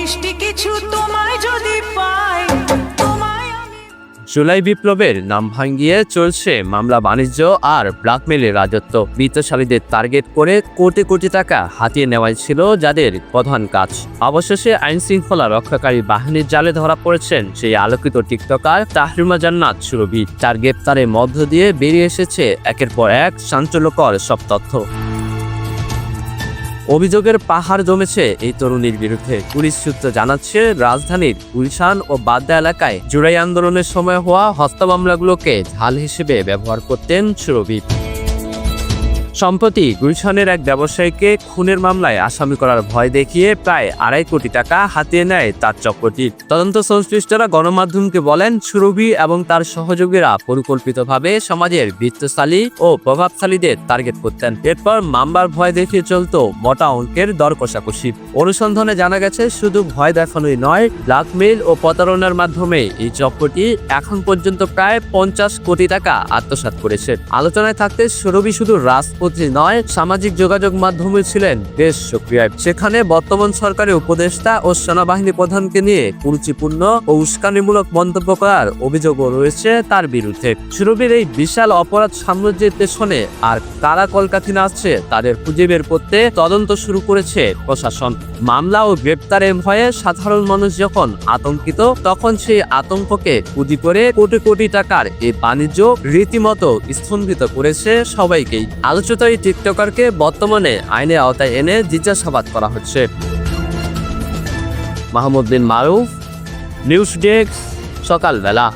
মিষ্টি কিছু তোমায় যদি পাই, তোমায় আমি। জুলাই বিপ্লবের নাম ভাঙিয়ে চলছে মামলা বাণিজ্য আর ব্ল্যাকমেলের রাজত্ব। বিত্তশালীদের টার্গেট করে কোটি কোটি টাকা হাতিয়ে নেওয়াই ছিল যাদের প্রধান কাজ। অবশেষে আইন শৃঙ্খলা রক্ষাকারী বাহিনীর জালে ধরা পড়েছেন সেই আলোকিত টিকটকার তাহরিমা জান্নাত সুরভি। তার গ্রেপ্তারের মধ্য দিয়ে বেরিয়ে এসেছে একের পর এক চাঞ্চল্যকর সব তথ্য। অভিযোগের পাহাড় জমেছে এই তরুণীর বিরুদ্ধে। পুলিশ সূত্র জানাচ্ছে, রাজধানীর গুলশান ও বাড্ডা এলাকায় জুলাই আন্দোলনের সময় হওয়া হত্যা মামলাগুলোকে ঢাল হিসেবে ব্যবহার করতেন সুরভি। সম্প্রতি গুলশানের এক ব্যবসায়ীকে খুনের মামলায় আসামি করার ভয় দেখিয়ে প্রায় 2.5 কোটি টাকা হাতিয়ে নেয় তার চক্রটি। তদন্ত সংশ্লিষ্টরা গণমাধ্যমকে বলেন, সুরভি এবং তার সহযোগীরা পরিকল্পিতভাবে সমাজের বিত্তশালী ও প্রভাবশালীদের টার্গেট করতেন। এরপর মামলার ভয় দেখিয়ে চলত মোটা অঙ্কের দর কষাকষি। অনুসন্ধানে জানা গেছে, শুধু ভয় দেখানোই নয়, ব্ল্যাকমেইল ও প্রতারণার মাধ্যমে এই চক্রটি এখন পর্যন্ত প্রায় 50 কোটি টাকা আত্মসাৎ করেছে। আলোচনায় থাকতে সুরভি শুধু রাজপথে নয়, সামাজিক যোগাযোগ মাধ্যমে ছিলেন বেশ সক্রিয়। সেখানে বর্তমান সরকারের উপদেষ্টা ও সেনাবাহিনী প্রধানকে নিয়ে কুরুচিপূর্ণ ও উস্কানিমূলক মন্তব্য করার অভিযোগও রয়েছে তার বিরুদ্ধে। সুরভির এই বিশাল অপরাধ সাম্রাজ্যের পেছনে আর কারা কলকাঠিন্য আছে তাদের খুঁজে বের করতে তদন্ত শুরু করেছে প্রশাসন। মামলা ও গ্রেপ্তারের ভয়ে সাধারণ মানুষ যখন আতঙ্কিত, তখন সেই আতঙ্ককে পুঁজি করে কোটি কোটি টাকার এই বাণিজ্য রীতিমতো স্তম্ভিত করেছে সবাইকেই। আলোচিত এই টিকটকারকে বর্তমানে আইনের আওতায় এনে জিজ্ঞাসাবাদ করা হচ্ছে। মাহমুদ বিন মারুফ, নিউজ ডেস্ক, সকালবেলা।